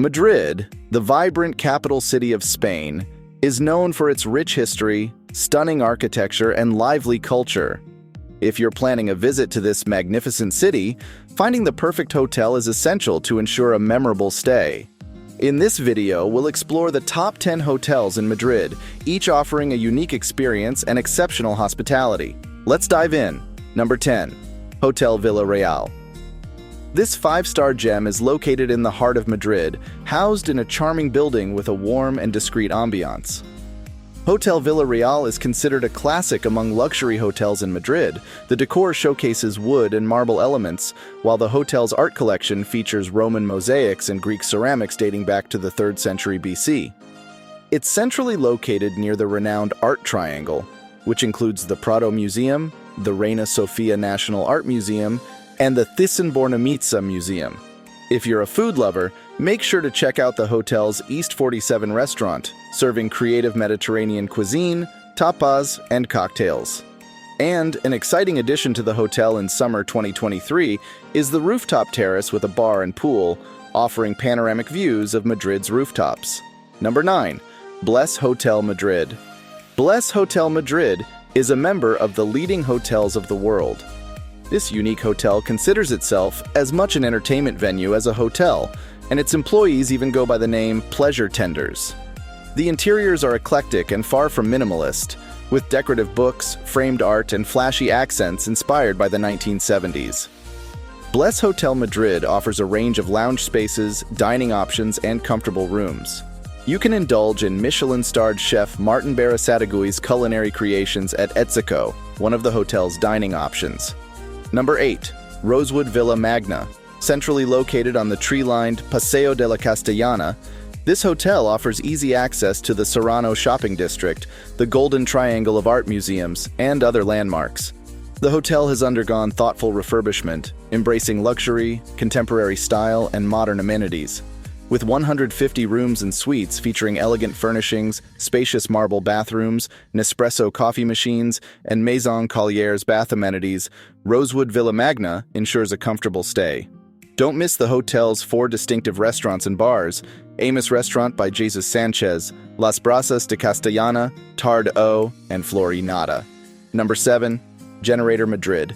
Madrid, the vibrant capital city of Spain, is known for its rich history, stunning architecture, and lively culture. If you're planning a visit to this magnificent city, finding the perfect hotel is essential to ensure a memorable stay. In this video, we'll explore the top 10 hotels in Madrid, each offering a unique experience and exceptional hospitality. Let's dive in. Number 10. Hotel Villa Real. This 5-star gem is located in the heart of Madrid, housed in a charming building with a warm and discreet ambiance. Hotel Villa Real is considered a classic among luxury hotels in Madrid. The decor showcases wood and marble elements, while the hotel's art collection features Roman mosaics and Greek ceramics dating back to the 3rd century BC. It's centrally located near the renowned Art Triangle, which includes the Prado Museum, the Reina Sofia National Art Museum, and the Thyssen-Bornemisza Museum. If you're a food lover, make sure to check out the hotel's East 47 restaurant, serving creative Mediterranean cuisine, tapas, and cocktails. And an exciting addition to the hotel in summer 2023 is the rooftop terrace with a bar and pool, offering panoramic views of Madrid's rooftops. Number 9. Bless Hotel Madrid. Bless Hotel Madrid is a member of the leading hotels of the world. This unique hotel considers itself as much an entertainment venue as a hotel, and its employees even go by the name pleasure tenders. The interiors are eclectic and far from minimalist, with decorative books, framed art, and flashy accents inspired by the 1970s. Bless Hotel Madrid offers a range of lounge spaces, dining options, and comfortable rooms. You can indulge in Michelin-starred chef Martin Berasategui's culinary creations at Etzico, one of the hotel's dining options. Number 8. Rosewood Villa Magna. Centrally located on the tree-lined Paseo de la Castellana, this hotel offers easy access to the Serrano shopping district, the Golden Triangle of art museums, and other landmarks. The hotel has undergone thoughtful refurbishment, embracing luxury, contemporary style, and modern amenities. With 150 rooms and suites featuring elegant furnishings, spacious marble bathrooms, Nespresso coffee machines, and Maison Collier's bath amenities, Rosewood Villa Magna ensures a comfortable stay. Don't miss the hotel's 4 distinctive restaurants and bars: Amos Restaurant by Jesus Sanchez, Las Brasas de Castellana, Tard O, and Florinata. Number 7. Generator Madrid.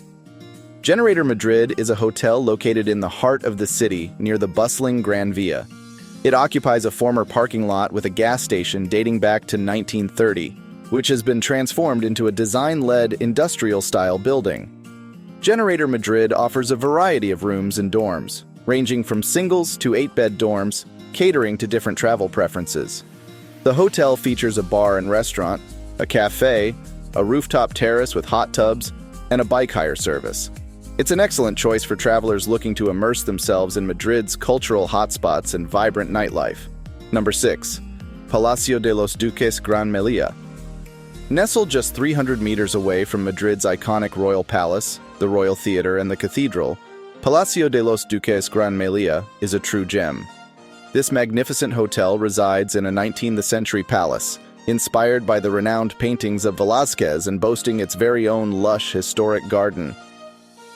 Generator Madrid is a hotel located in the heart of the city near the bustling Gran Via. It occupies a former parking lot with a gas station dating back to 1930, which has been transformed into a design-led industrial-style building. Generator Madrid offers a variety of rooms and dorms, ranging from singles to 8-bed dorms, catering to different travel preferences. The hotel features a bar and restaurant, a cafe, a rooftop terrace with hot tubs, and a bike hire service. It's an excellent choice for travelers looking to immerse themselves in Madrid's cultural hotspots and vibrant nightlife. Number 6. Palacio de los Duques Gran Meliá. Nestled just 300 meters away from Madrid's iconic Royal Palace, the Royal Theatre, and the Cathedral, Palacio de los Duques Gran Meliá is a true gem. This magnificent hotel resides in a 19th-century palace, inspired by the renowned paintings of Velázquez and boasting its very own lush historic garden.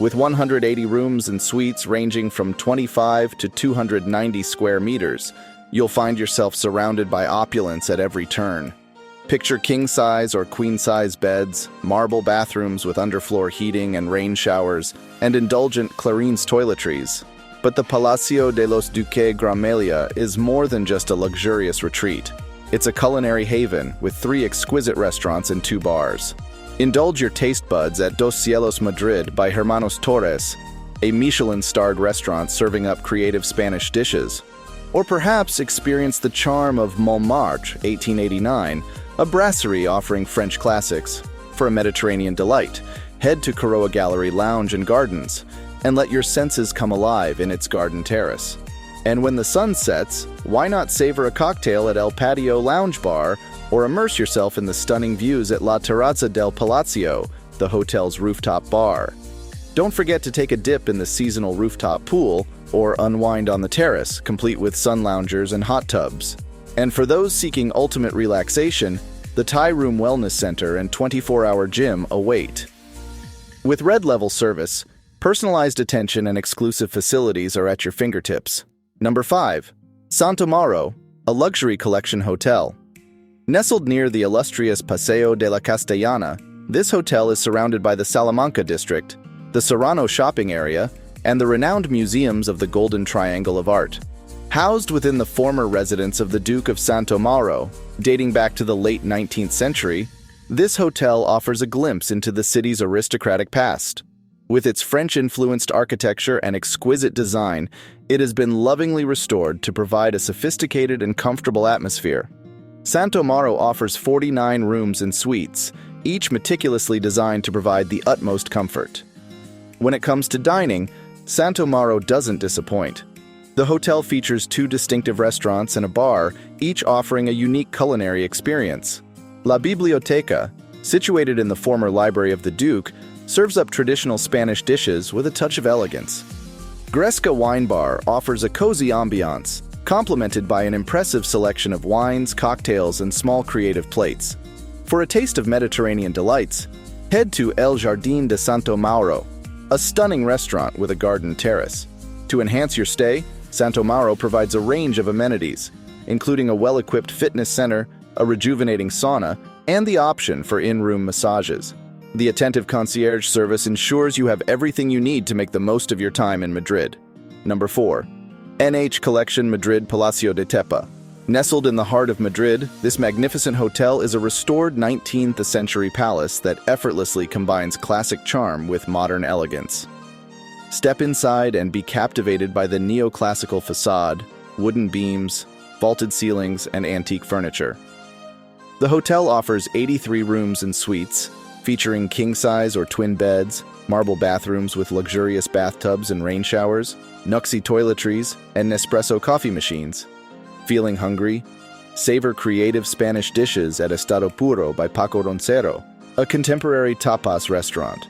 With 180 rooms and suites ranging from 25 to 290 square meters, you'll find yourself surrounded by opulence at every turn. Picture king-size or queen-size beds, marble bathrooms with underfloor heating and rain showers, and indulgent Clarins toiletries. But the Palacio de los Duques Gran Meliá is more than just a luxurious retreat. It's a culinary haven with 3 exquisite restaurants and 2 bars. Indulge your taste buds at Dos Cielos Madrid by Hermanos Torres, a Michelin-starred restaurant serving up creative Spanish dishes. Or perhaps experience the charm of Montmartre 1889, a brasserie offering French classics. For a Mediterranean delight, head to Coroa Gallery Lounge and Gardens, and let your senses come alive in its garden terrace. And when the sun sets, why not savor a cocktail at El Patio Lounge Bar, or immerse yourself in the stunning views at La Terrazza del Palacio, the hotel's rooftop bar. Don't forget to take a dip in the seasonal rooftop pool, or unwind on the terrace, complete with sun loungers and hot tubs. And for those seeking ultimate relaxation, the Thai Room Wellness Center and 24-hour gym await. With Red Level service, personalized attention and exclusive facilities are at your fingertips. Number 5. Santo Mauro, a luxury collection hotel. Nestled near the illustrious Paseo de la Castellana, this hotel is surrounded by the Salamanca district, the Serrano shopping area, and the renowned museums of the Golden Triangle of Art. Housed within the former residence of the Duke of Santo Mauro, dating back to the late 19th century, this hotel offers a glimpse into the city's aristocratic past. With its French-influenced architecture and exquisite design, it has been lovingly restored to provide a sophisticated and comfortable atmosphere. Santo Mauro offers 49 rooms and suites, each meticulously designed to provide the utmost comfort. When it comes to dining, Santo Mauro doesn't disappoint. The hotel features 2 distinctive restaurants and a bar, each offering a unique culinary experience. La Biblioteca, situated in the former library of the Duke, serves up traditional Spanish dishes with a touch of elegance. Gresca Wine Bar offers a cozy ambiance, complemented by an impressive selection of wines, cocktails, and small creative plates. For a taste of Mediterranean delights, head to El Jardín de Santo Mauro, a stunning restaurant with a garden terrace. To enhance your stay, Santo Mauro provides a range of amenities, including a well-equipped fitness center, a rejuvenating sauna, and the option for in-room massages. The attentive concierge service ensures you have everything you need to make the most of your time in Madrid. Number 4. NH Collection Madrid Palacio de Tepa. Nestled in the heart of Madrid, this magnificent hotel is a restored 19th century palace that effortlessly combines classic charm with modern elegance. Step inside and be captivated by the neoclassical facade, wooden beams, vaulted ceilings, and antique furniture. The hotel offers 83 rooms and suites, featuring king-size or twin beds, marble bathrooms with luxurious bathtubs and rain showers, Nuxie toiletries, and Nespresso coffee machines. Feeling hungry? Savor creative Spanish dishes at Estado Puro by Paco Roncero, a contemporary tapas restaurant.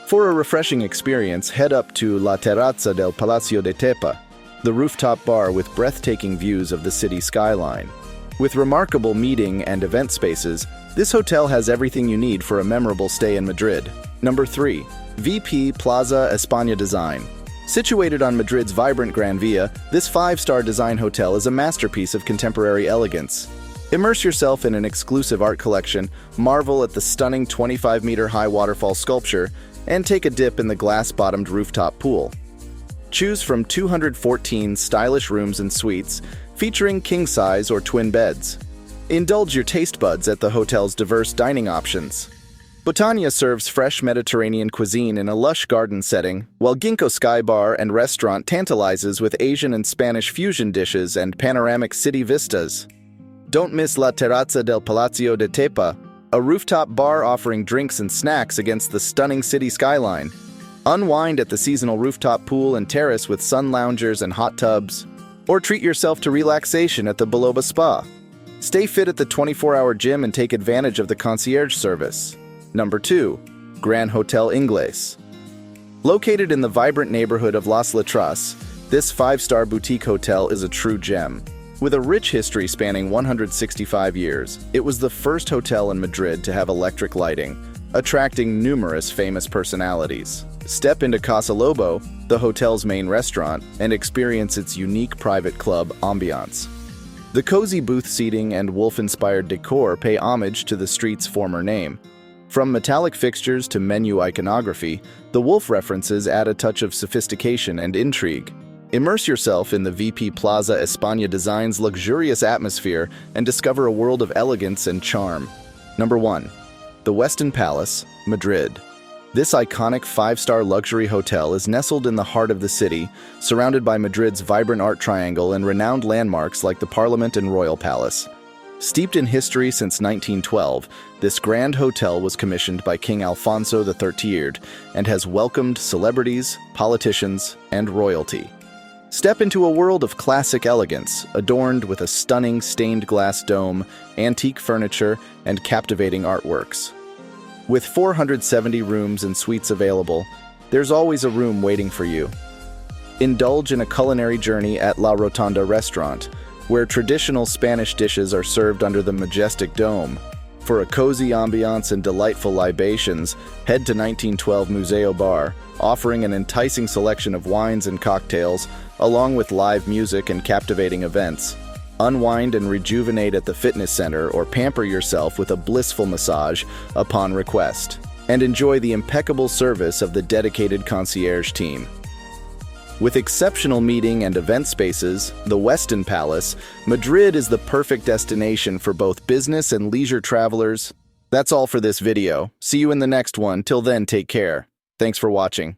For a refreshing experience, head up to La Terrazza del Palacio de Tepa, the rooftop bar with breathtaking views of the city skyline. With remarkable meeting and event spaces, this hotel has everything you need for a memorable stay in Madrid. Number 3. VP Plaza España Design. Situated on Madrid's vibrant Gran Via, this 5-star design hotel is a masterpiece of contemporary elegance. Immerse yourself in an exclusive art collection, marvel at the stunning 25-meter-high waterfall sculpture, and take a dip in the glass-bottomed rooftop pool. Choose from 214 stylish rooms and suites, featuring king-size or twin beds. Indulge your taste buds at the hotel's diverse dining options. Botania serves fresh Mediterranean cuisine in a lush garden setting, while Ginkgo Sky Bar and Restaurant tantalizes with Asian and Spanish fusion dishes and panoramic city vistas. Don't miss La Terrazza del Palacio de Tepa, a rooftop bar offering drinks and snacks against the stunning city skyline. Unwind at the seasonal rooftop pool and terrace with sun loungers and hot tubs, or treat yourself to relaxation at the Biloba Spa. Stay fit at the 24-hour gym and take advantage of the concierge service. Number 2. Gran Hotel Inglés. Located in the vibrant neighborhood of Las Letras, this 5-star boutique hotel is a true gem. With a rich history spanning 165 years, it was the first hotel in Madrid to have electric lighting, attracting numerous famous personalities. Step into Casa Lobo, the hotel's main restaurant, and experience its unique private club ambiance. The cozy booth seating and wolf-inspired decor pay homage to the street's former name. From metallic fixtures to menu iconography, the wolf references add a touch of sophistication and intrigue. Immerse yourself in the VP Plaza España Design's luxurious atmosphere and discover a world of elegance and charm. Number 1. The Westin Palace, Madrid. This iconic 5-star luxury hotel is nestled in the heart of the city, surrounded by Madrid's vibrant art triangle and renowned landmarks like the Parliament and Royal Palace. Steeped in history since 1912, this grand hotel was commissioned by King Alfonso XIII and has welcomed celebrities, politicians, and royalty. Step into a world of classic elegance, adorned with a stunning stained glass dome, antique furniture, and captivating artworks. With 470 rooms and suites available, there's always a room waiting for you. Indulge in a culinary journey at La Rotonda restaurant, where traditional Spanish dishes are served under the majestic dome. For a cozy ambiance and delightful libations, head to 1912 Museo Bar, offering an enticing selection of wines and cocktails, along with live music and captivating events. Unwind and rejuvenate at the fitness center or pamper yourself with a blissful massage upon request. And enjoy the impeccable service of the dedicated concierge team. With exceptional meeting and event spaces, the Westin Palace, Madrid is the perfect destination for both business and leisure travelers. That's all for this video. See you in the next one. Till then, take care. Thanks for watching.